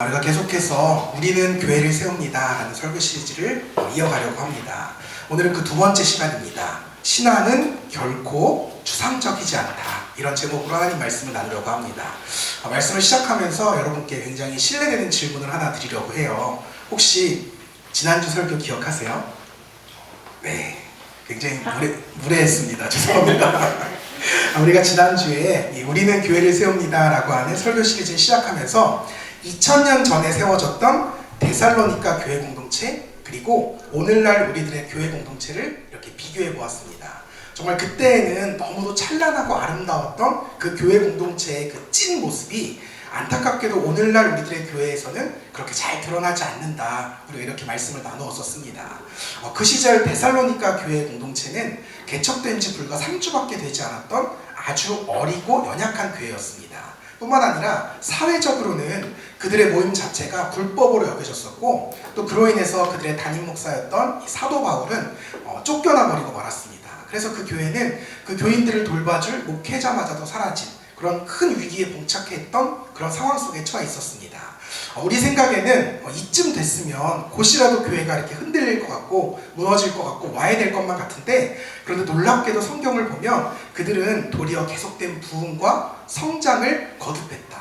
우리가 계속해서 우리는 교회를 세웁니다 라는 설교 시리즈를 이어가려고 합니다. 오늘은 그 두 번째 시간입니다. 신앙은 결코 추상적이지 않다, 이런 제목으로 하나님 말씀을 나누려고 합니다. 말씀을 시작하면서 여러분께 굉장히 신뢰되는 질문을 하나 드리려고 해요. 혹시 지난주 설교 기억하세요? 네, 굉장히 무례했습니다. 죄송합니다. 우리가 지난주에 우리는 교회를 세웁니다 라고 하는 설교 시리즈를 시작하면서 2000년 전에 세워졌던 데살로니가 교회 공동체, 그리고 오늘날 우리들의 교회 공동체를 이렇게 비교해 보았습니다. 정말 그때에는 너무도 찬란하고 아름다웠던 그 교회 공동체의 그 찐 모습이 안타깝게도 오늘날 우리들의 교회에서는 그렇게 잘 드러나지 않는다, 우리가 이렇게 말씀을 나누었었습니다. 그 시절 데살로니가 교회 공동체는 개척된 지 불과 3주밖에 되지 않았던 아주 어리고 연약한 교회였습니다. 뿐만 아니라 사회적으로는 그들의 모임 자체가 불법으로 여겨졌었고, 또 그로 인해서 그들의 담임 목사였던 사도 바울은 쫓겨나 버리고 말았습니다. 그래서 그 교회는 그 교인들을 돌봐줄 목회자마저도 사라진 그런 큰 위기에 봉착했던 그런 상황 속에 처해 있었습니다. 우리 생각에는 이쯤 됐으면 곧이라도 교회가 이렇게 흔들릴 것 같고 무너질 것 같고 와야 될 것만 같은데, 그런데 놀랍게도 성경을 보면 그들은 도리어 계속된 부흥과 성장을 거듭했다.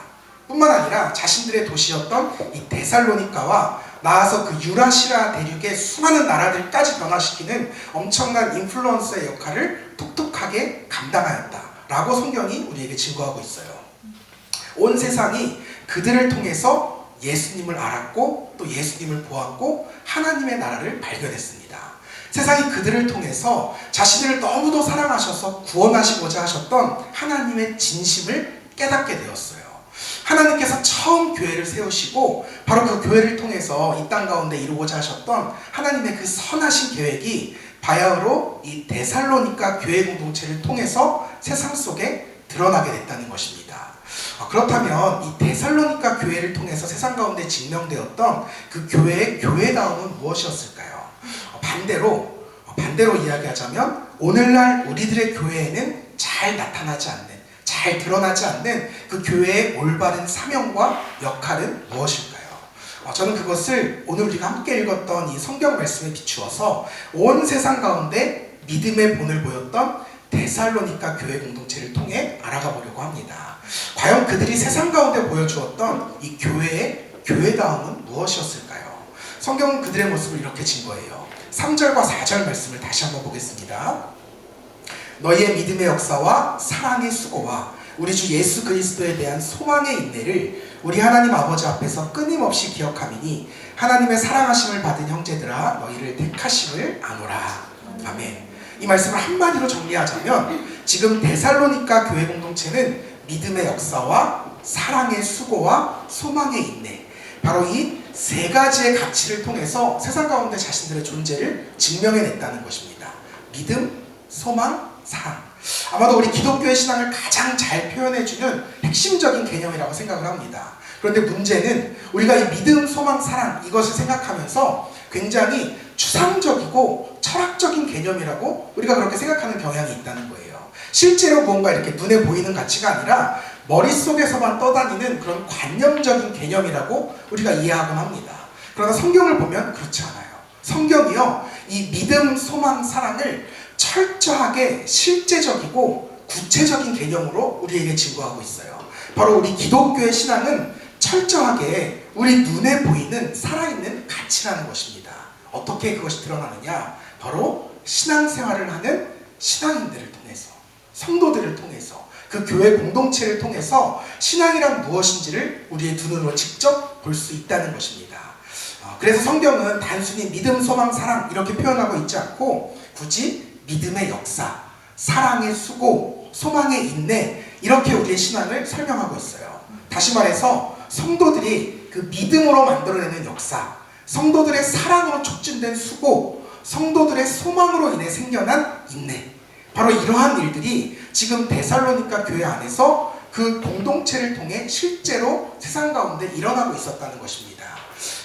뿐만 아니라 자신들의 도시였던 이 데살로니가와 나아서 그 유라시아 대륙의 수많은 나라들까지 변화시키는 엄청난 인플루언서의 역할을 톡톡하게 감당하였다 라고 성경이 우리에게 증거하고 있어요. 온 세상이 그들을 통해서 예수님을 알았고 또 예수님을 보았고 하나님의 나라를 발견했습니다. 세상이 그들을 통해서 자신을 너무도 사랑하셔서 구원하시고자 하셨던 하나님의 진심을 깨닫게 되었어요. 하나님께서 처음 교회를 세우시고 바로 그 교회를 통해서 이 땅 가운데 이루고자 하셨던 하나님의 그 선하신 계획이 바야흐로 이 데살로니가 교회 공동체를 통해서 세상 속에 드러나게 됐다는 것입니다. 그렇다면 이 데살로니가 교회를 통해서 세상 가운데 증명되었던 그 교회의 교회다움은 무엇이었을까요? 반대로 이야기하자면 오늘날 우리들의 교회에는 잘 나타나지 않는, 잘 드러나지 않는 그 교회의 올바른 사명과 역할은 무엇일까요? 저는 그것을 오늘 우리가 함께 읽었던 이 성경 말씀에 비추어서 온 세상 가운데 믿음의 본을 보였던 데살로니가 교회 공동체를 통해 알아가 보려고 합니다. 과연 그들이 세상 가운데 보여주었던 이 교회의 교회다움은 무엇이었을까요? 성경은 그들의 모습을 이렇게 증거해요. 3절과 4절 말씀을 다시 한번 보겠습니다. 너희의 믿음의 역사와 사랑의 수고와 우리 주 예수 그리스도에 대한 소망의 인내를 우리 하나님 아버지 앞에서 끊임없이 기억하미니 하나님의 사랑하심을 받은 형제들아 너희를 택하심을 아노라. 아멘. 이 말씀을 한마디로 정리하자면 지금 데살로니가 교회 공동체는 믿음의 역사와 사랑의 수고와 소망의 인내, 바로 이 세 가지의 가치를 통해서 세상 가운데 자신들의 존재를 증명해냈다는 것입니다. 믿음, 소망, 사랑. 아마도 우리 기독교의 신앙을 가장 잘 표현해주는 핵심적인 개념이라고 생각을 합니다. 그런데 문제는 우리가 이 믿음, 소망, 사랑 이것을 생각하면서 굉장히 추상적이고 철학적인 개념이라고 우리가 그렇게 생각하는 경향이 있다는 거예요. 실제로 무언가 이렇게 눈에 보이는 가치가 아니라 머릿속에서만 떠다니는 그런 관념적인 개념이라고 우리가 이해하곤 합니다. 그러나 성경을 보면 그렇지 않아요. 성경이요, 이 믿음, 소망, 사랑을 철저하게 실제적이고 구체적인 개념으로 우리에게 증거하고 있어요. 바로 우리 기독교의 신앙은 철저하게 우리 눈에 보이는 살아있는 가치라는 것입니다. 어떻게 그것이 드러나느냐? 바로 신앙생활을 하는 신앙인들을 통해서, 성도들을 통해서, 그 교회 공동체를 통해서 신앙이란 무엇인지를 우리의 두 눈으로 직접 볼 수 있다는 것입니다. 그래서 성경은 단순히 믿음, 소망, 사랑 이렇게 표현하고 있지 않고 굳이 믿음의 역사, 사랑의 수고, 소망의 인내 이렇게 우리의 신앙을 설명하고 있어요. 다시 말해서 성도들이 그 믿음으로 만들어내는 역사, 성도들의 사랑으로 촉진된 수고, 성도들의 소망으로 인해 생겨난 인내, 바로 이러한 일들이 지금 데살로니가 교회 안에서 그 공동체를 통해 실제로 세상 가운데 일어나고 있었다는 것입니다.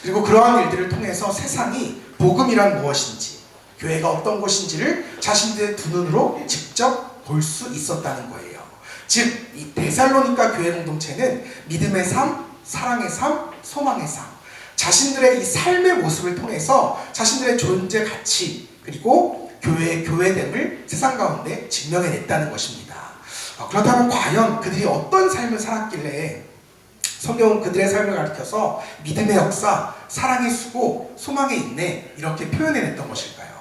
그리고 그러한 일들을 통해서 세상이 복음이란 무엇인지, 교회가 어떤 곳인지를 자신들의 두 눈으로 직접 볼 수 있었다는 거예요. 즉, 이 데살로니가 교회 공동체는 믿음의 삶, 사랑의 삶, 소망의 삶, 자신들의 이 삶의 모습을 통해서 자신들의 존재 가치 그리고 교회의 교회됨을 세상 가운데 증명해냈다는 것입니다. 그렇다면 과연 그들이 어떤 삶을 살았길래 성경은 그들의 삶을 가리켜서 믿음의 역사, 사랑의 수고, 소망의 인내 이렇게 표현해냈던 것일까요?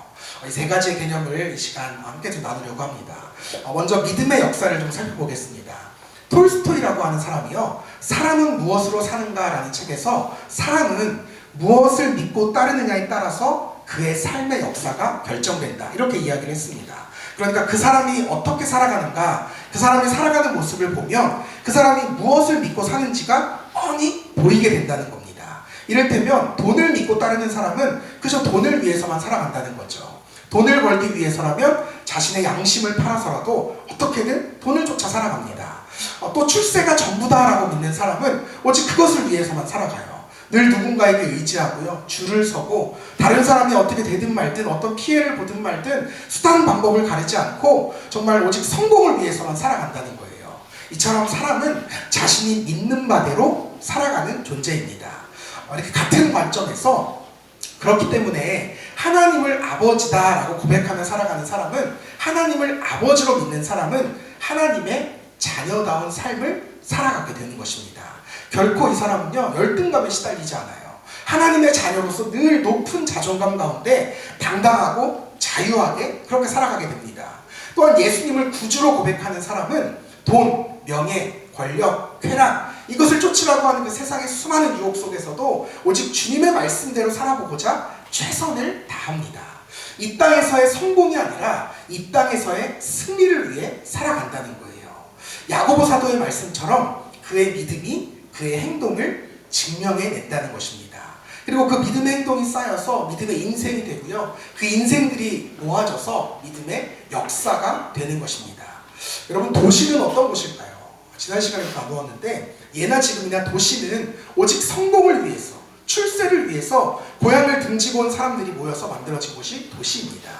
이 세 가지의 개념을 이 시간 함께 좀 나누려고 합니다. 먼저 믿음의 역사를 좀 살펴보겠습니다. 톨스토이라고 하는 사람이요, 사람은 무엇으로 사는가라는 책에서 사람은 무엇을 믿고 따르느냐에 따라서 그의 삶의 역사가 결정된다 이렇게 이야기를 했습니다. 그러니까 그 사람이 어떻게 살아가는가, 그 사람이 살아가는 모습을 보면 그 사람이 무엇을 믿고 사는지가 뻔히 보이게 된다는 겁니다. 이를테면 돈을 믿고 따르는 사람은 그저 돈을 위해서만 살아간다는 거죠. 돈을 벌기 위해서라면 자신의 양심을 팔아서라도 어떻게든 돈을 쫓아 살아갑니다. 또 출세가 전부다라고 믿는 사람은 오직 그것을 위해서만 살아가요. 늘 누군가에게 의지하고요, 줄을 서고 다른 사람이 어떻게 되든 말든 어떤 피해를 보든 말든 수단 방법을 가리지 않고 정말 오직 성공을 위해서만 살아간다는 거예요. 이처럼 사람은 자신이 믿는 바대로 살아가는 존재입니다. 이렇게 같은 관점에서 그렇기 때문에 하나님을 아버지다라고 고백하며 살아가는 사람은, 하나님을 아버지로 믿는 사람은 하나님의 자녀다운 삶을 살아가게 되는 것입니다. 결코 이 사람은요, 열등감에 시달리지 않아요. 하나님의 자녀로서 늘 높은 자존감 가운데 당당하고 자유하게 그렇게 살아가게 됩니다. 또한 예수님을 구주로 고백하는 사람은 돈, 명예, 권력, 쾌락 이것을 쫓으라고 하는 그 세상의 수많은 유혹 속에서도 오직 주님의 말씀대로 살아보고자 최선을 다합니다. 이 땅에서의 성공이 아니라 이 땅에서의 승리를 위해 살아간다는 거예요. 야고보 사도의 말씀처럼 그의 믿음이 그의 행동을 증명해냈다는 것입니다. 그리고 그 믿음의 행동이 쌓여서 믿음의 인생이 되고요, 그 인생들이 모아져서 믿음의 역사가 되는 것입니다. 여러분, 도시는 어떤 곳일까요? 지난 시간에 나누었는데 예나 지금이나 도시는 오직 성공을 위해서, 출세를 위해서 고향을 등지고 온 사람들이 모여서 만들어진 곳이 도시입니다.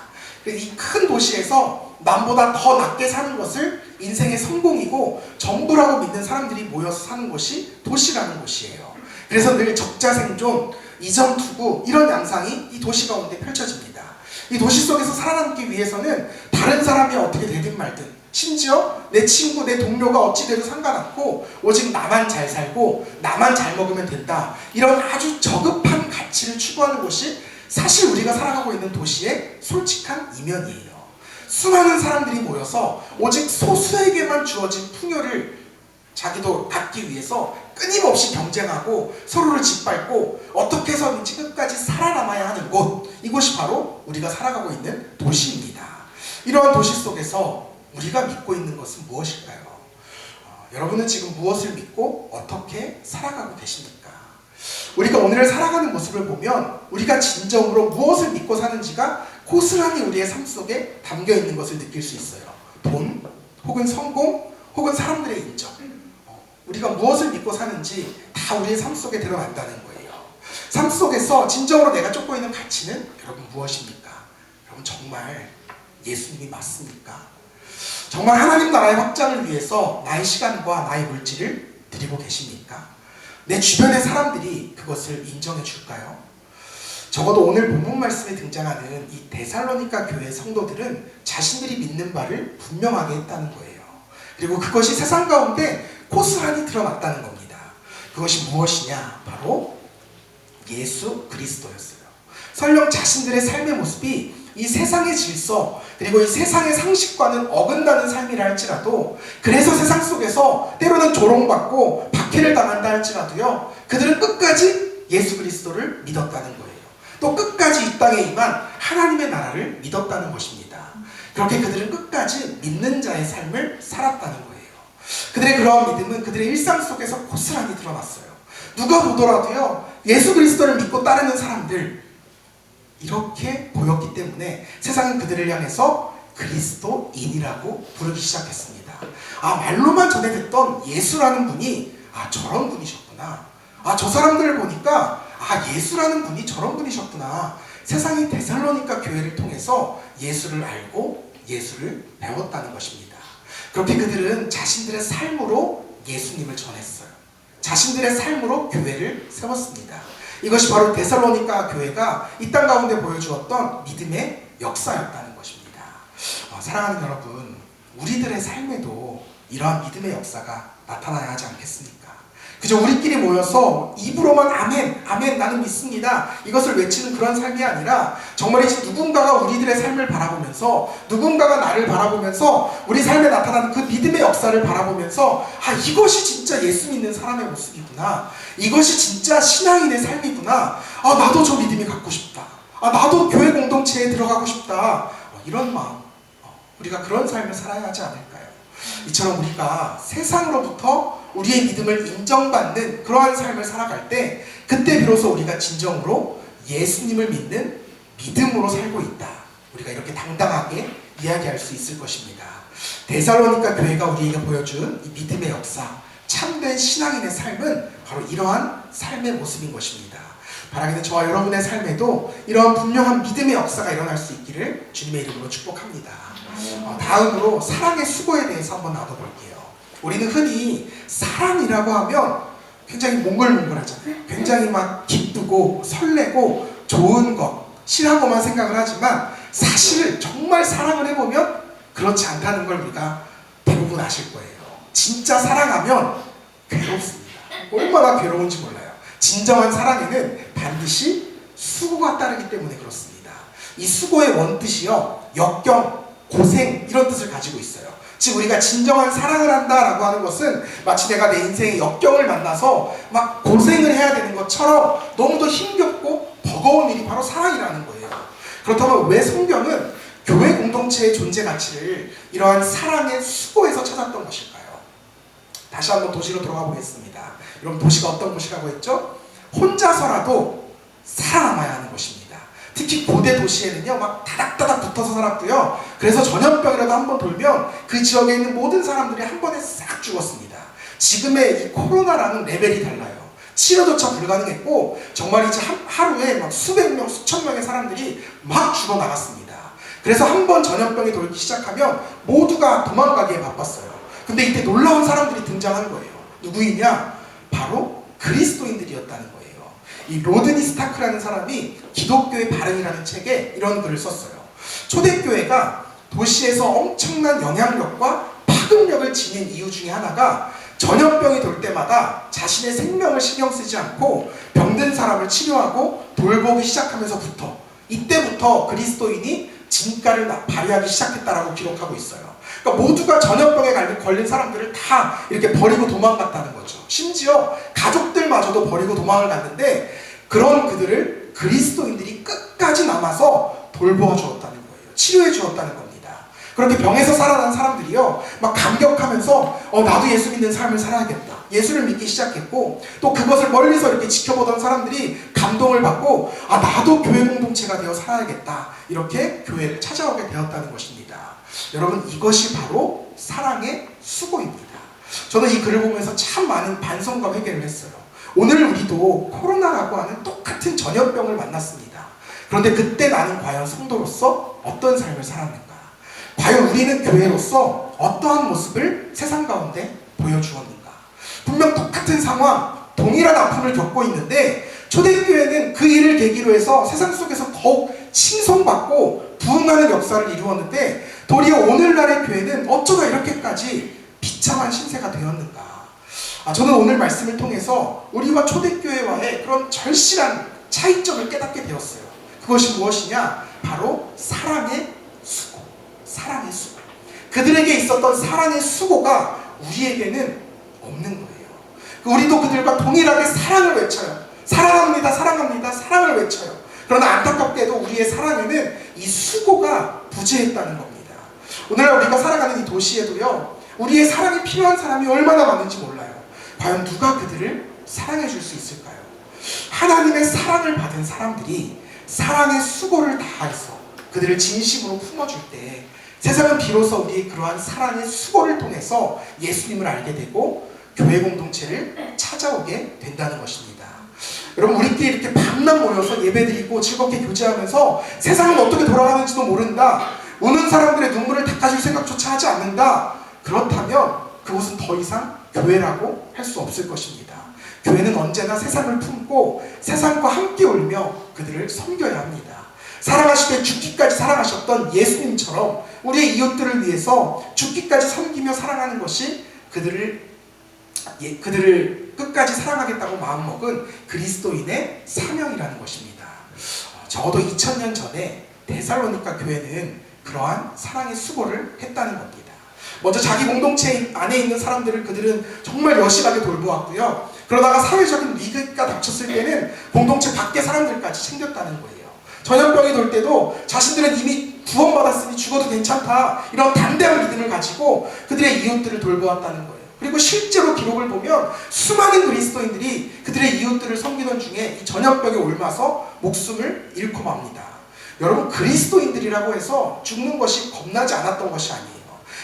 이 큰 도시에서 남보다 더 낮게 사는 것을 인생의 성공이고 전부라고 믿는 사람들이 모여서 사는 곳이 도시라는 곳이에요. 그래서 늘 적자생존, 이전투구 이런 양상이 이 도시 가운데 펼쳐집니다. 이 도시 속에서 살아남기 위해서는 다른 사람이 어떻게 되든 말든, 심지어 내 친구, 내 동료가 어찌 돼도 상관없고 오직 나만 잘 살고 나만 잘 먹으면 된다, 이런 아주 저급한 가치를 추구하는 것이 사실 우리가 살아가고 있는 도시의 솔직한 이면이에요. 수많은 사람들이 모여서 오직 소수에게만 주어진 풍요를 자기도 갖기 위해서 끊임없이 경쟁하고 서로를 짓밟고 어떻게 해서든지 끝까지 살아남아야 하는 곳, 이곳이 바로 우리가 살아가고 있는 도시입니다. 이러한 도시 속에서 우리가 믿고 있는 것은 무엇일까요? 여러분은 지금 무엇을 믿고 어떻게 살아가고 계십니까? 우리가 오늘을 살아가는 모습을 보면 우리가 진정으로 무엇을 믿고 사는지가 고스란히 우리의 삶 속에 담겨 있는 것을 느낄 수 있어요. 돈, 혹은 성공, 혹은 사람들의 인정. 우리가 무엇을 믿고 사는지 다 우리의 삶 속에 드러난다는 거예요. 삶 속에서 진정으로 내가 쫓고 있는 가치는 여러분 무엇입니까? 여러분 정말 예수님이 맞습니까? 정말 하나님 나라의 확장을 위해서 나의 시간과 나의 물질을 드리고 계십니까? 내 주변의 사람들이 그것을 인정해 줄까요? 적어도 오늘 본문 말씀에 등장하는 이 데살로니가 교회 성도들은 자신들이 믿는 바를 분명하게 했다는 거예요. 그리고 그것이 세상 가운데 고스란히 드러났다는 겁니다. 그것이 무엇이냐? 바로 예수 그리스도였어요. 설령 자신들의 삶의 모습이 이 세상의 질서 그리고 이 세상의 상식과는 어긋나는 삶이라 할지라도, 그래서 세상 속에서 때로는 조롱받고 박해를 당한다 할지라도요, 그들은 끝까지 예수 그리스도를 믿었다는 거예요. 또 끝까지 이 땅에 임한 하나님의 나라를 믿었다는 것입니다. 그렇게 그들은 끝까지 믿는 자의 삶을 살았다는 거예요. 그들의 그러한 믿음은 그들의 일상 속에서 고스란히 드러났어요. 누가 보더라도요, 예수 그리스도를 믿고 따르는 사람들, 이렇게 보였기 때문에 세상은 그들을 향해서 그리스도인이라고 부르기 시작했습니다. 말로만 전해 듣던 예수라는 분이 저런 분이셨구나. 저 사람들을 보니까 예수라는 분이 저런 분이셨구나. 세상이 데살로니가 교회를 통해서 예수를 알고 예수를 배웠다는 것입니다. 그렇게 그들은 자신들의 삶으로 예수님을 전했어요. 자신들의 삶으로 교회를 세웠습니다. 이것이 바로 데살로니가 교회가 이 땅 가운데 보여주었던 믿음의 역사였다는 것입니다. 사랑하는 여러분, 우리들의 삶에도 이러한 믿음의 역사가 나타나야 하지 않겠습니까? 그저 우리끼리 모여서 입으로만 아멘, 아멘 나는 믿습니다 이것을 외치는 그런 삶이 아니라 정말 이제 누군가가 우리들의 삶을 바라보면서, 누군가가 나를 바라보면서 우리 삶에 나타나는 그 믿음의 역사를 바라보면서 이것이 진짜 예수 믿는 사람의 모습이구나, 이것이 진짜 신앙인의 삶이구나, 나도 저 믿음이 갖고 싶다, 나도 교회 공동체에 들어가고 싶다, 이런 마음, 우리가 그런 삶을 살아야 하지 않을까요? 이처럼 우리가 세상으로부터 우리의 믿음을 인정받는 그러한 삶을 살아갈 때, 그때 비로소 우리가 진정으로 예수님을 믿는 믿음으로 살고 있다, 우리가 이렇게 당당하게 이야기할 수 있을 것입니다. 데살로니가 교회가 우리에게 보여준 이 믿음의 역사, 참된 신앙인의 삶은 바로 이러한 삶의 모습인 것입니다. 바라기는 저와 여러분의 삶에도 이러한 분명한 믿음의 역사가 일어날 수 있기를 주님의 이름으로 축복합니다. 다음으로 사랑의 수고에 대해서 한번 나눠볼게요. 우리는 흔히 사랑이라고 하면 굉장히 몽글몽글하잖아요. 굉장히 막 기쁘고 설레고 좋은 것이라고만 생각을 하지만, 사실 정말 사랑을 해보면 그렇지 않다는 걸 우리가 대부분 아실 거예요. 진짜 사랑하면 괴롭습니다. 얼마나 괴로운지 몰라요. 진정한 사랑에는 반드시 수고가 따르기 때문에 그렇습니다. 이 수고의 원뜻이요, 역경, 고생, 이런 뜻을 가지고 있어요. 즉 우리가 진정한 사랑을 한다라고 하는 것은 마치 내가 내 인생의 역경을 만나서 막 고생을 해야 되는 것처럼 너무도 힘겹고 버거운 일이 바로 사랑이라는 거예요. 그렇다면 왜 성경은 교회 공동체의 존재 가치를 이러한 사랑의 수고에서 찾았던 것일까요? 다시 한번 도시로 들어가 보겠습니다. 여러분, 도시가 어떤 곳이라고 했죠? 혼자서라도 살아남아야 하는 곳입니다. 특히 고대 도시에는요, 막 다닥다닥 붙어서 살았고요. 그래서 전염병이라도 한번 돌면 그 지역에 있는 모든 사람들이 한 번에 싹 죽었습니다. 지금의 이 코로나라는 레벨이 달라요. 치료조차 불가능했고, 정말 이제 하루에 막 수백 명, 수천 명의 사람들이 막 죽어나갔습니다. 그래서 한 번 전염병이 돌기 시작하면 모두가 도망가기에 바빴어요. 근데 이때 놀라운 사람들이 등장한 거예요. 누구이냐? 바로 그리스도인들이었다는 거예요. 이 로드니 스타크라는 사람이 기독교의 발흥이라는 책에 이런 글을 썼어요. 초대교회가 도시에서 엄청난 영향력과 파급력을 지닌 이유 중에 하나가, 전염병이 돌 때마다 자신의 생명을 신경 쓰지 않고 병든 사람을 치료하고 돌보기 시작하면서부터, 이때부터 그리스도인이 진가를 발휘하기 시작했다라고 기록하고 있어요. 그러니까 모두가 전염병에 걸린 사람들을 다 이렇게 버리고 도망갔다는 거죠. 심지어 가족들마저도 버리고 도망을 갔는데, 그런 그들을 그리스도인들이 끝까지 남아서 돌보아 주었다는 거예요. 치료해 주었다는 겁니다. 그렇게 병에서 살아난 사람들이요, 막 감격하면서 나도 예수 믿는 삶을 살아야겠다, 예수를 믿기 시작했고, 또 그것을 멀리서 이렇게 지켜보던 사람들이 감동을 받고 나도 교회 공동체가 되어 살아야겠다, 이렇게 교회를 찾아오게 되었다는 것입니다. 여러분, 이것이 바로 사랑의 수고입니다. 저는 이 글을 보면서 참 많은 반성과 회개를 했어요. 오늘 우리도 코로나라고 하는 똑같은 전염병을 만났습니다. 그런데 그때 나는 과연 성도로서 어떤 삶을 살았는가? 과연 우리는 교회로서 어떠한 모습을 세상 가운데 보여주었는가? 분명 똑같은 상황, 동일한 아픔을 겪고 있는데, 초대교회는 그 일을 계기로 해서 세상 속에서 더욱 칭송받고 부흥하는 역사를 이루었는데, 도리어 오늘날의 교회는 어쩌다 이렇게까지 비참한 신세가 되었는가? 저는 오늘 말씀을 통해서 우리와 초대교회와의 그런 절실한 차이점을 깨닫게 되었어요. 그것이 무엇이냐? 바로 사랑의 수고. 사랑의 수고. 그들에게 있었던 사랑의 수고가 우리에게는 없는 거예요. 우리도 그들과 동일하게 사랑을 외쳐요. 사랑합니다, 사랑합니다, 사랑을 외쳐요. 그러나 안타깝게도 우리의 사랑에는 이 수고가 부재했다는 겁니다. 오늘날 우리가 살아가는 이 도시에도요, 우리의 사랑이 필요한 사람이 얼마나 많은지 몰라요. 과연 누가 그들을 사랑해 줄 수 있을까요? 하나님의 사랑을 받은 사람들이 사랑의 수고를 다해서 그들을 진심으로 품어줄 때, 세상은 비로소 우리의 그러한 사랑의 수고를 통해서 예수님을 알게 되고 교회 공동체를 찾아오게 된다는 것입니다. 여러분, 우리끼리 이렇게 밤낮 모여서 예배드리고 즐겁게 교제하면서 세상은 어떻게 돌아가는지도 모른다, 우는 사람들의 눈물을 닦아줄 생각조차 하지 않는다, 그렇다면 그곳은 더 이상 교회라고 할 수 없을 것입니다. 교회는 언제나 세상을 품고 세상과 함께 울며 그들을 섬겨야 합니다. 사랑하시되 죽기까지 사랑하셨던 예수님처럼 우리의 이웃들을 위해서 죽기까지 섬기며 사랑하는 것이 그들을 끝까지 사랑하겠다고 마음먹은 그리스도인의 사명이라는 것입니다. 적어도 2000년 전에 데살로니가 교회는 그러한 사랑의 수고를 했다는 겁니다. 먼저 자기 공동체 안에 있는 사람들을 그들은 정말 여실하게 돌보았고요. 그러다가 사회적인 위기가 닥쳤을 때는 공동체 밖의 사람들까지 챙겼다는 거예요. 전염병이 돌 때도 자신들은 이미 구원받았으니 죽어도 괜찮다, 이런 담대한 믿음을 가지고 그들의 이웃들을 돌보았다는 거예요. 그리고 실제로 기록을 보면 수많은 그리스도인들이 그들의 이웃들을 섬기던 중에 이 전염병에 옮아서 목숨을 잃고 맙니다. 여러분, 그리스도인들이라고 해서 죽는 것이 겁나지 않았던 것이 아니에요.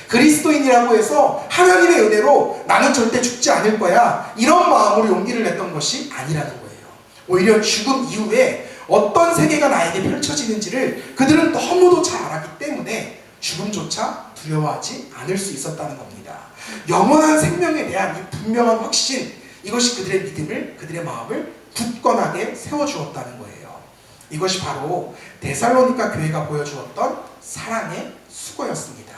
그리스도인이라고 해서 하나님의 은혜로 나는 절대 죽지 않을 거야, 이런 마음으로 용기를 냈던 것이 아니라는 거예요. 오히려 죽음 이후에 어떤 세계가 나에게 펼쳐지는지를 그들은 너무도 잘 알았기 때문에 죽음조차 두려워하지 않을 수 있었다는 겁니다. 영원한 생명에 대한 이 분명한 확신, 이것이 그들의 믿음을, 그들의 마음을 굳건하게 세워주었다는 거예요. 이것이 바로 데살로니가 교회가 보여주었던 사랑의 수고였습니다.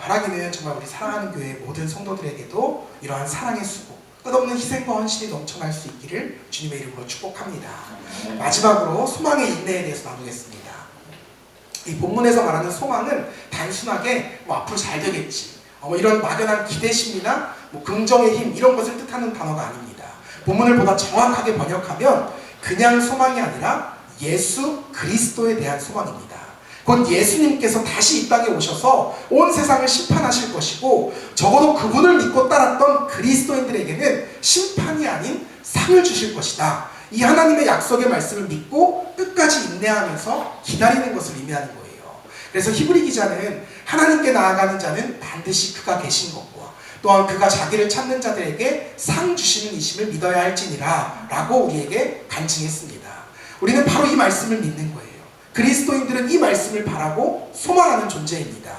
바라기는 정말 우리 사랑하는 교회 모든 성도들에게도 이러한 사랑의 수고, 끝없는 희생과 헌신이 넘쳐날 수 있기를 주님의 이름으로 축복합니다. 마지막으로 소망의 인내에 대해서 나누겠습니다. 이 본문에서 말하는 소망은 단순하게 앞으로 잘 되겠지, 이런 막연한 기대심이나 긍정의 힘, 이런 것을 뜻하는 단어가 아닙니다. 본문을 보다 정확하게 번역하면 그냥 소망이 아니라 예수 그리스도에 대한 소망입니다. 곧 예수님께서 다시 이 땅에 오셔서 온 세상을 심판하실 것이고, 적어도 그분을 믿고 따랐던 그리스도인들에게는 심판이 아닌 상을 주실 것이다. 이 하나님의 약속의 말씀을 믿고 끝까지 인내하면서 기다리는 것을 의미하는 거예요. 그래서 히브리 기자는 하나님께 나아가는 자는 반드시 그가 계신 것과 또한 그가 자기를 찾는 자들에게 상 주시는 이심을 믿어야 할지니라 라고 우리에게 간증했습니다. 우리는 바로 이 말씀을 믿는 거예요. 그리스도인들은 이 말씀을 바라고 소망하는 존재입니다.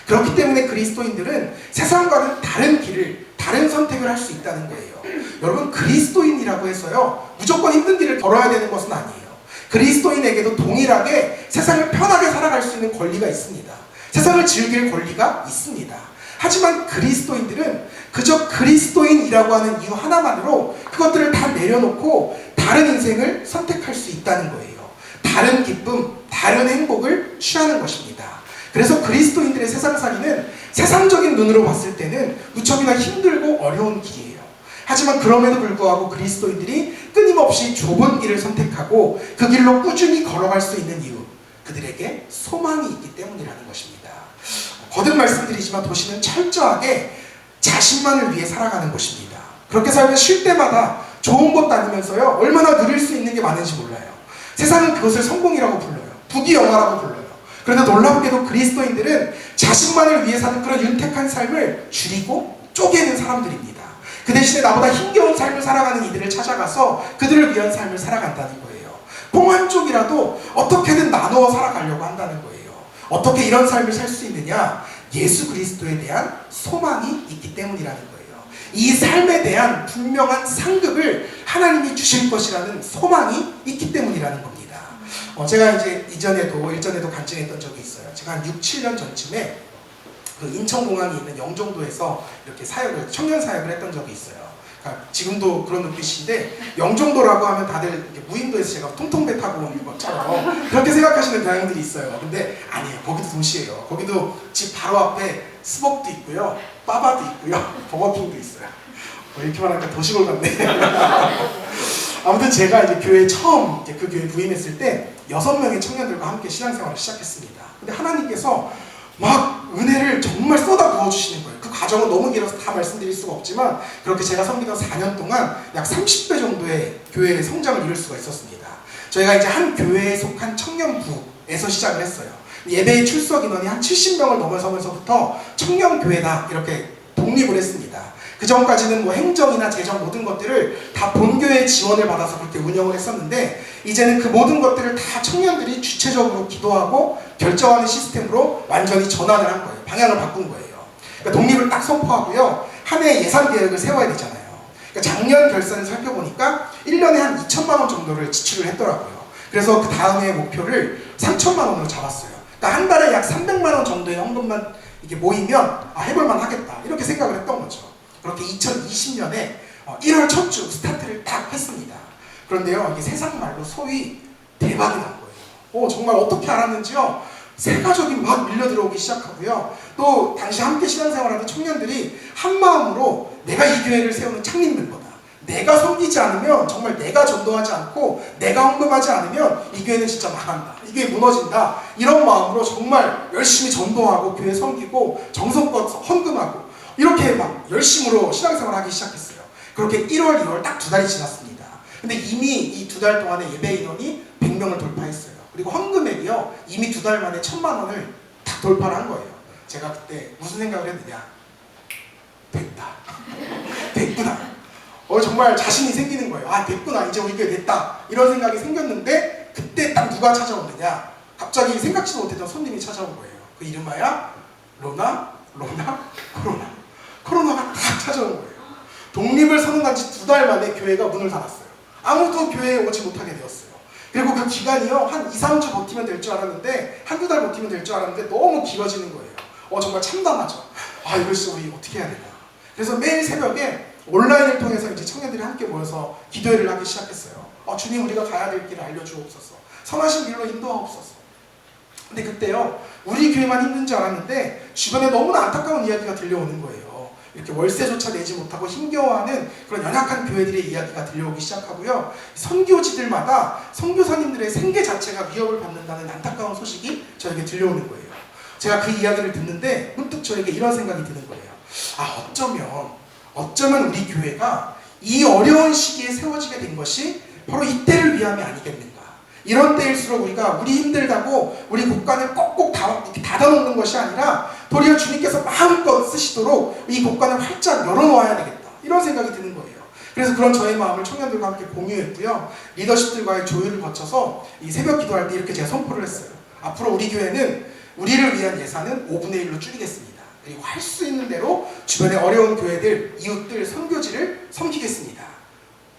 그렇기 때문에 그리스도인들은 세상과는 다른 길을, 다른 선택을 할 수 있다는 거예요. 여러분, 그리스도인이라고 해서요 무조건 힘든 길을 걸어야 되는 것은 아니에요. 그리스도인에게도 동일하게 세상을 편하게 살아갈 수 있는 권리가 있습니다. 세상을 즐길 권리가 있습니다. 하지만 그리스도인들은 그저 그리스도인이라고 하는 이유 하나만으로 그것들을 다 내려놓고 다른 인생을 선택할 수 있다는 거예요. 다른 기쁨, 다른 행복을 취하는 것입니다. 그래서 그리스도인들의 세상살이는 세상적인 눈으로 봤을 때는 무척이나 힘들고 어려운 길이에요. 하지만 그럼에도 불구하고 그리스도인들이 끊임없이 좁은 길을 선택하고 그 길로 꾸준히 걸어갈 수 있는 이유, 그들에게 소망이 있기 때문이라는 것입니다. 거듭 말씀드리지만 도시는 철저하게 자신만을 위해 살아가는 곳입니다. 그렇게 살면 쉴 때마다 좋은 곳 다니면서요 얼마나 누릴 수 있는 게 많은지 몰라요. 세상은 그것을 성공이라고 불러요. 부귀영화라고 불러요. 그런데 놀랍게도 그리스도인들은 자신만을 위해 사는 그런 윤택한 삶을 줄이고 쪼개는 사람들입니다. 그 대신에 나보다 힘겨운 삶을 살아가는 이들을 찾아가서 그들을 위한 삶을 살아간다는 거예요. 뽕한 쪽이라도 어떻게든 나누어 살아가려고 한다는 거예요. 어떻게 이런 삶을 살 수 있느냐? 예수 그리스도에 대한 소망이 있기 때문이라는 거예요. 이 삶에 대한 분명한 상급을 하나님이 주실 것이라는 소망이 있기 때문이라는 겁니다. 제가 이제 일전에도 간증했던 적이 있어요. 제가 한 6, 7년 전쯤에 그 인천공항에 있는 영종도에서 이렇게 청년 사역을 했던 적이 있어요. 그러니까 지금도 그런 눈빛인데, 영종도라고 하면 다들 이렇게 무인도에서 제가 통통배 타고 온 것처럼 그렇게 생각하시는 경향들이 있어요. 근데 아니에요. 거기도 도시예요. 거기도 집 바로 앞에 스벅도 있고요, 빠바도 있고요, 버거킹도 있어요. 이렇게 말하니까 도시골 같네. 아무튼 제가 이제 교회에 처음 그 교회에 부임했을 때 6명의 청년들과 함께 신앙생활을 시작했습니다. 근데 하나님께서 막 은혜를 정말 쏟아 부어주시는 거예요. 그 과정은 너무 길어서 다 말씀드릴 수가 없지만, 그렇게 제가 섬기던 4년 동안 약 30배 정도의 교회의 성장을 이룰 수가 있었습니다. 저희가 이제 한 교회에 속한 청년부에서 시작을 했어요. 예배의 출석 인원이 한 70명을 넘어서면서부터 청년교회다 이렇게 독립을 했습니다. 그 전까지는 행정이나 재정 모든 것들을 다 본교회의 지원을 받아서 그렇게 운영을 했었는데, 이제는 그 모든 것들을 다 청년들이 주체적으로 기도하고 결정하는 시스템으로 완전히 전환을 한 거예요. 방향을 바꾼 거예요. 그러니까 독립을 딱 선포하고요, 한 해 예산 계획을 세워야 되잖아요. 그러니까 작년 결산을 살펴보니까 1년에 한 2천만 원 정도를 지출을 했더라고요. 그래서 그 다음에 목표를 3천만 원으로 잡았어요. 그러니까 한 달에 약 300만 원 정도의 헌금만 이게 모이면 해볼만 하겠다 이렇게 생각을 했던 거죠. 그렇게 2020년에 1월 첫 주 스타트를 딱 했습니다. 그런데요, 이게 세상 말로 소위 대박이 난 거예요. 정말 어떻게 알았는지요? 새 가족이 막 밀려 들어오기 시작하고요. 또 당시 함께 신앙생활하는 청년들이 한 마음으로 내가 이 교회를 세우는 창립 멤버다. 내가 섬기지 않으면, 정말 내가 전도하지 않고 내가 헌금하지 않으면 이 교회는 진짜 망한다. 이게 무너진다. 이런 마음으로 정말 열심히 전도하고 교회 섬기고 정성껏 헌금하고 이렇게 막 열심으로 신앙생활을 하기 시작했어요. 그렇게 1월, 2월 딱 2달이 지났습니다. 근데 이미 이 2달 동안에 예배 인원이 100명을 돌파했어요. 그리고 헌금액이요, 이미 2달 만에 1,000만 원을 딱 돌파를 한 거예요. 제가 그때 무슨 생각을 했느냐? 됐다. 됐구나. 정말 자신이 생기는 거예요. 됐구나. 이제 우리 교회 됐다. 이런 생각이 생겼는데 그때 딱 누가 찾아오느냐? 갑자기 생각지도 못했던 손님이 찾아온 거예요. 그 이름하여 코로나. 코로나가 딱 찾아온 거예요. 독립을 선언한 지 2달 만에 교회가 문을 닫았어요. 아무도 교회에 오지 못하게 되었어요. 그리고 그 기간이요, 한 2, 3주 버티면 될 줄 알았는데, 한두 달 버티면 될 줄 알았는데 너무 길어지는 거예요. 정말 참담하죠. 이걸 진짜 우리 어떻게 해야 되나. 그래서 매일 새벽에 온라인을 통해서 이제 청년들이 함께 모여서 기도회를 하기 시작했어요. 주님, 우리가 가야 될 길을 알려주옵소서. 선하신 길로 인도하옵소서. 근데 그때요, 우리 교회만 힘든 줄 알았는데 주변에 너무나 안타까운 이야기가 들려오는 거예요. 이렇게 월세조차 내지 못하고 힘겨워하는 그런 연약한 교회들의 이야기가 들려오기 시작하고요. 선교지들마다 선교사님들의 생계 자체가 위협을 받는다는 안타까운 소식이 저에게 들려오는 거예요. 제가 그 이야기를 듣는데 문득 저에게 이런 생각이 드는 거예요. 어쩌면 우리 교회가 이 어려운 시기에 세워지게 된 것이 바로 이때를 위함이 아니겠는가. 이런 때일수록 우리가 우리 힘들다고 우리 곳간을 꼭꼭 닫아놓는 것이 아니라 도리어 주님께서 마음껏 쓰시도록 이 곳간을 활짝 열어놓아야 되겠다. 이런 생각이 드는 거예요. 그래서 그런 저의 마음을 청년들과 함께 공유했고요. 리더십들과의 조율을 거쳐서 이 새벽 기도할 때 이렇게 제가 선포를 했어요. 앞으로 우리 교회는 우리를 위한 예산은 5분의 1로 줄이겠습니다. 그리고 할 수 있는 대로 주변의 어려운 교회들, 이웃들, 선교지를 섬기겠습니다.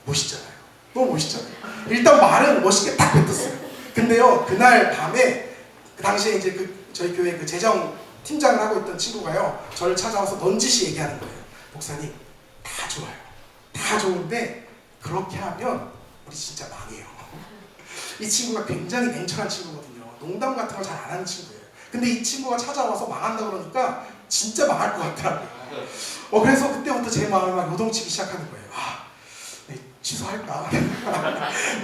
멋있잖아요. 너무 멋있잖아요. 일단 말은 멋있게 딱 뱉었어요. 근데요, 그날 밤에 그 당시에 이제 저희 교회 그 재정 팀장을 하고 있던 친구가요, 저를 찾아와서 넌지시 얘기하는 거예요. 목사님, 다 좋아요. 다 좋은데 그렇게 하면 우리 진짜 망해요. 이 친구가 굉장히 냉철한 친구거든요. 농담 같은 걸 잘 안 하는 친구예요. 근데 이 친구가 찾아와서 망한다 그러니까 진짜 망할 것 같더라고요. 그래서 그때부터 제 마음이 막 요동치기 시작하는 거예요. 네, 취소할까?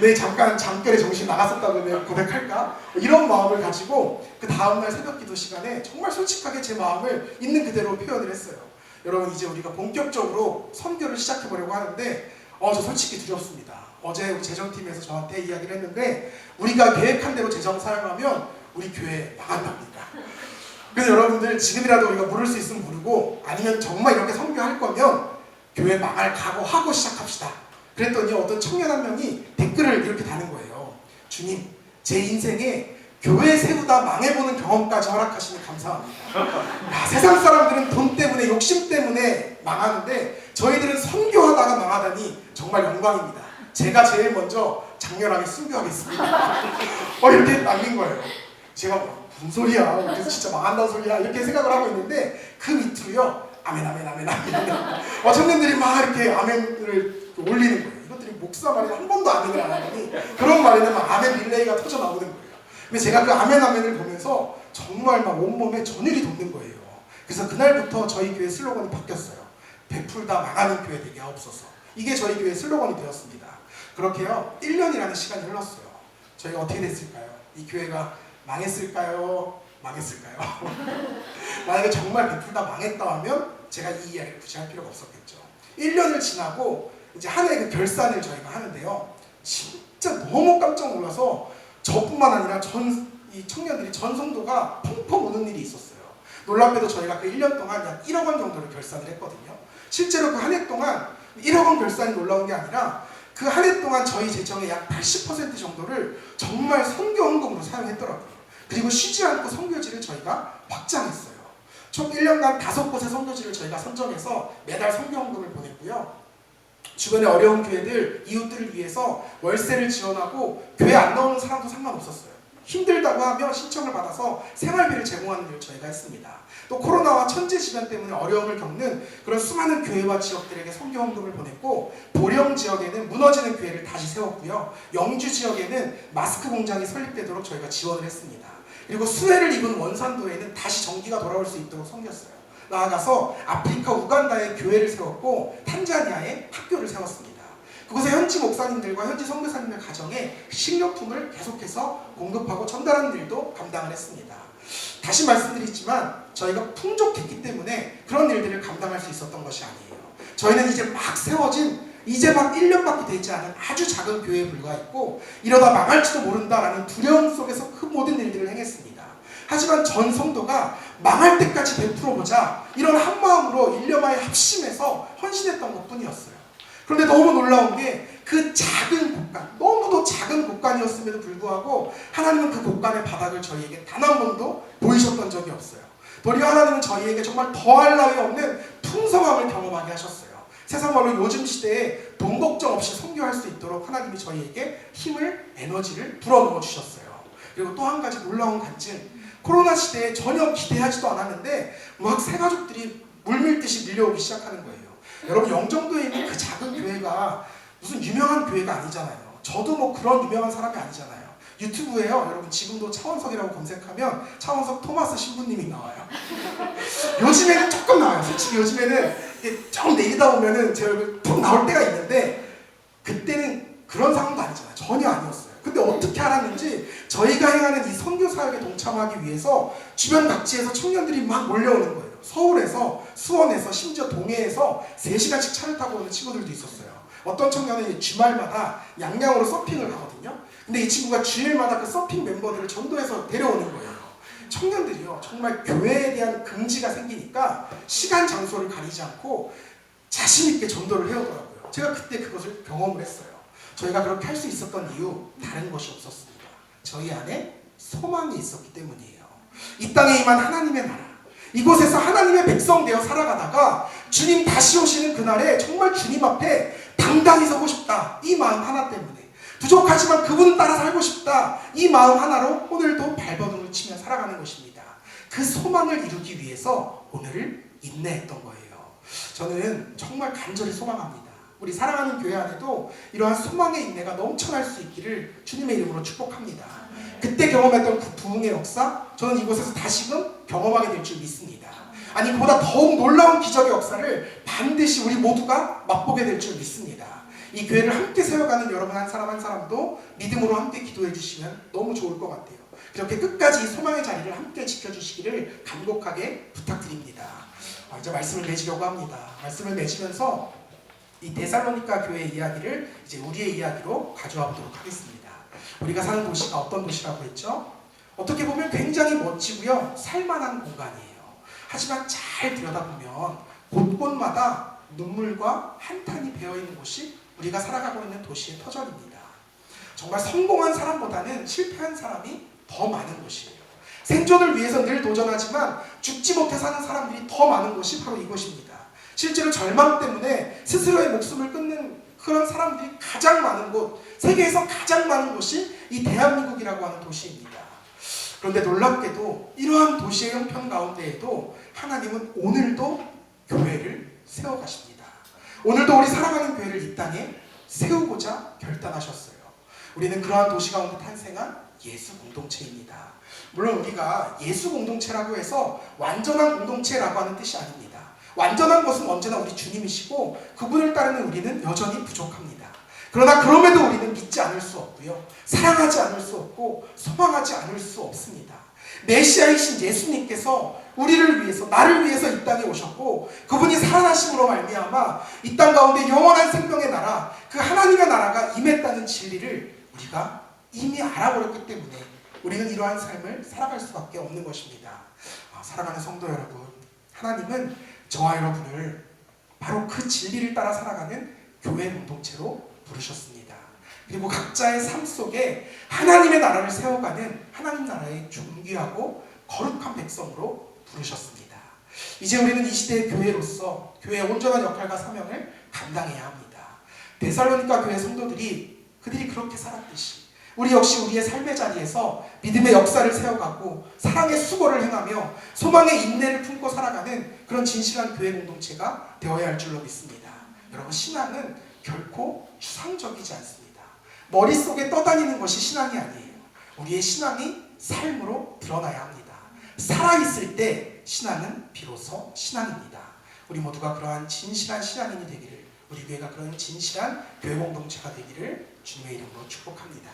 네, 잠깐 잠결에 정신 나갔었다고 내가 고백할까? 이런 마음을 가지고 그 다음날 새벽 기도 시간에 정말 솔직하게 제 마음을 있는 그대로 표현을 했어요. 여러분, 이제 우리가 본격적으로 선교를 시작해보려고 하는데 저 솔직히 두렵습니다. 어제 우리 재정팀에서 저한테 이야기를 했는데 우리가 계획한 대로 재정 사용하면 우리 교회 망한답니다. 그래서 여러분들, 지금이라도 우리가 물을 수 있으면 물고, 아니면 정말 이렇게 선교할 거면 교회 망할 각오하고 시작합시다. 그랬더니 어떤 청년 한 명이 댓글을 이렇게 다는 거예요. 주님, 제 인생에 교회 세우다 망해보는 경험까지 허락하시니 감사합니다. 세상 사람들은 돈 때문에, 욕심 때문에 망하는데 저희들은 선교하다가 망하다니 정말 영광입니다. 제가 제일 먼저 장렬하게 순교하겠습니다. 이렇게 남긴 거예요. 제가 무슨 소리야, 그래서 진짜 망한다는 소리야, 이렇게 생각을 하고 있는데 그 밑으로요, 아멘. 청년들이 막 이렇게 아멘을 올리는 거예요. 이것들이 목사 말이 한 번도 아멘을 안 하더니 그런 말에는 막 아멘 릴레이가 터져 나오는 거예요. 근데 제가 그 아멘을 보면서 정말 막 온몸에 전율이 돋는 거예요. 그래서 그날부터 저희 교회 슬로건이 바뀌었어요. 베풀다 망하는 교회 되게 하옵소서. 이게 저희 교회 슬로건이 되었습니다. 그렇게요, 1년이라는 시간이 흘렀어요. 저희가 어떻게 됐을까요? 이 교회가 망했을까요? 만약에 정말 베풀다 망했다 하면 제가 이 이야기를 굳이 할 필요가 없었겠죠. 1년을 지나고 이제 한 해 그 결산을 저희가 하는데요, 진짜 너무 깜짝 놀라서 저뿐만 아니라 이 청년들이 전 성도가 펑펑 우는 일이 있었어요. 놀랍게도 저희가 그 1년 동안 약 1억 원 정도를 결산을 했거든요. 실제로 그 한 해 동안 1억 원 결산이 놀라운 게 아니라 그 한 해 동안 저희 재정의 약 80% 정도를 정말 선교 헌금으로 사용했더라고요. 그리고 쉬지 않고 선교지를 저희가 확장했어요. 총 1년간 5곳의 선교지를 저희가 선정해서 매달 선교 헌금을 보냈고요. 주변에 어려운 교회들, 이웃들을 위해서 월세를 지원하고 교회 안 나오는 사람도 상관없었어요. 힘들다고 하면 신청을 받아서 생활비를 제공하는 일을 저희가 했습니다. 또 코로나와 천재지변 때문에 어려움을 겪는 그런 수많은 교회와 지역들에게 선교 헌금을 보냈고, 보령 지역에는 무너지는 교회를 다시 세웠고요. 영주 지역에는 마스크 공장이 설립되도록 저희가 지원을 했습니다. 그리고 수해를 입은 원산도에는 다시 전기가 돌아올 수 있도록 섬겼어요. 나아가서 아프리카 우간다에 교회를 세웠고 탄자니아에 학교를 세웠습니다. 그곳에 현지 목사님들과 현지 선교사님들 가정에 식료품을 계속해서 공급하고 전달하는 일도 감당을 했습니다. 다시 말씀드리지만 저희가 풍족했기 때문에 그런 일들을 감당할 수 있었던 것이 아니에요. 저희는 이제 막 세워진, 이제 막 1년밖에 되지 않은 아주 작은 교회에 불과했고, 이러다 망할지도 모른다라는 두려움 속에서 그 모든 일들을 행했습니다. 하지만 전 성도가 망할 때까지 베풀어보자, 이런 한마음으로 일념하에 합심해서 헌신했던 것뿐이었어요. 그런데 너무 놀라운 게 그 작은 곳간, 너무도 작은 곳간이었음에도 불구하고 하나님은 그 곳간의 바닥을 저희에게 단 한 번도 보이셨던 적이 없어요. 도리어 하나님은 저희에게 정말 더할 나위 없는 풍성함을 경험하게 하셨어요. 세상 말로 요즘 시대에 돈 걱정 없이 선교할 수 있도록 하나님이 저희에게 힘을, 에너지를 불어넣어 주셨어요. 그리고 또 한 가지 놀라운 간증, 코로나 시대에 전혀 기대하지도 않았는데 막 새가족들이 물밀듯이 밀려오기 시작하는 거예요. 여러분, 영종도에 있는 그 작은 교회가 무슨 유명한 교회가 아니잖아요. 저도 뭐 그런 유명한 사람이 아니잖아요. 유튜브에요, 여러분 지금도 차원석이라고 검색하면 차원석 토마스 신부님이 나와요. 요즘에는 조금 나와요. 솔직히 요즘에는 좀 내리다 보면은 제 얼굴 푹 나올 때가 있는데, 그때는 그런 상황도 아니잖아요. 전혀 아니었어요. 근데 어떻게 알았는지 저희가 행하는 이 선교 사역에 동참하기 위해서 주변 각지에서 청년들이 막 몰려오는 거예요. 서울에서, 수원에서, 심지어 동해에서 3시간씩 차를 타고 오는 친구들도 있었어요. 어떤 청년은 주말마다 양양으로 서핑을 하거든요. 근데 이 친구가 주일마다 그 서핑 멤버들을 전도해서 데려오는 거예요. 청년들이요, 정말 교회에 대한 긍지가 생기니까 시간 장소를 가리지 않고 자신 있게 전도를 해오더라고요. 제가 그때 그것을 경험을 했어요. 저희가 그렇게 할 수 있었던 이유, 다른 것이 없었습니다. 저희 안에 소망이 있었기 때문이에요. 이 땅에 임한 하나님의 나라, 이곳에서 하나님의 백성 되어 살아가다가 주님 다시 오시는 그날에 정말 주님 앞에 당당히 서고 싶다, 이 마음 하나 때문에, 부족하지만 그분 따라 살고 싶다, 이 마음 하나로 오늘도 발버둥을 치며 살아가는 것입니다. 그 소망을 이루기 위해서 오늘을 인내했던 거예요. 저는 정말 간절히 소망합니다. 우리 사랑하는 교회 안에도 이러한 소망의 인내가 넘쳐날 수 있기를 주님의 이름으로 축복합니다. 그때 경험했던 그 부흥의 역사, 저는 이곳에서 다시금 경험하게 될 줄 믿습니다. 아니, 보다 더욱 놀라운 기적의 역사를 반드시 우리 모두가 맛보게 될 줄 믿습니다. 이 교회를 함께 세워가는 여러분 한 사람 한 사람도 믿음으로 함께 기도해 주시면 너무 좋을 것 같아요. 그렇게 끝까지 이 소망의 자리를 함께 지켜주시기를 간곡하게 부탁드립니다. 이제 말씀을 맺으려고 합니다. 말씀을 맺으면서 이 데살로니가 교회 이야기를 이제 우리의 이야기로 가져와 보도록 하겠습니다. 우리가 사는 도시가 어떤 도시라고 했죠? 어떻게 보면 굉장히 멋지고요, 살만한 공간이에요. 하지만 잘 들여다보면 곳곳마다 눈물과 한탄이 배어있는 곳이 우리가 살아가고 있는 도시의 터전입니다. 정말 성공한 사람보다는 실패한 사람이 더 많은 곳이에요. 생존을 위해서 늘 도전하지만 죽지 못해 사는 사람들이 더 많은 곳이 바로 이곳입니다. 실제로 절망 때문에 스스로의 목숨을 끊는 그런 사람들이 가장 많은 곳, 세계에서 가장 많은 곳이 이 대한민국이라고 하는 도시입니다. 그런데 놀랍게도 이러한 도시의 형편 가운데에도 하나님은 오늘도 교회를 세워가십니다. 오늘도 우리 사랑하는 교회를 이 땅에 세우고자 결단하셨어요. 우리는 그러한 도시 가운데 탄생한 예수 공동체입니다. 물론 우리가 예수 공동체라고 해서 완전한 공동체라고 하는 뜻이 아닙니다. 완전한 것은 언제나 우리 주님이시고 그분을 따르는 우리는 여전히 부족합니다. 그러나 그럼에도 우리는 믿지 않을 수 없고요, 사랑하지 않을 수 없고 소망하지 않을 수 없습니다. 메시아이신 예수님께서 우리를 위해서, 나를 위해서 이 땅에 오셨고 그분이 살아나심으로 말미암아 이 땅 가운데 영원한 생명의 나라, 그 하나님의 나라가 임했다는 진리를 우리가 이미 알아버렸기 때문에 우리는 이러한 삶을 살아갈 수밖에 없는 것입니다. 사랑하는 성도 여러분, 하나님은 저와 여러분을 바로 그 진리를 따라 살아가는 교회 공동체로 부르셨습니다. 그리고 각자의 삶 속에 하나님의 나라를 세워가는 하나님 나라의 존귀하고 거룩한 백성으로 부르셨습니다. 이제 우리는 이 시대의 교회로서 교회의 온전한 역할과 사명을 감당해야 합니다. 데살로니가 교회 성도들이 그들이 그렇게 살았듯이 우리 역시 우리의 삶의 자리에서 믿음의 역사를 세워가고 사랑의 수고를 행하며 소망의 인내를 품고 살아가는 그런 진실한 교회 공동체가 되어야 할 줄로 믿습니다. 여러분, 신앙은 결코 추상적이지 않습니다. 머릿속에 떠다니는 것이 신앙이 아니에요. 우리의 신앙이 삶으로 드러나야 합니다. 살아있을 때 신앙은 비로소 신앙입니다. 우리 모두가 그러한 진실한 신앙인이 되기를, 우리 교회가 그런 진실한 교회 공동체가 되기를 주님의 이름으로 축복합니다.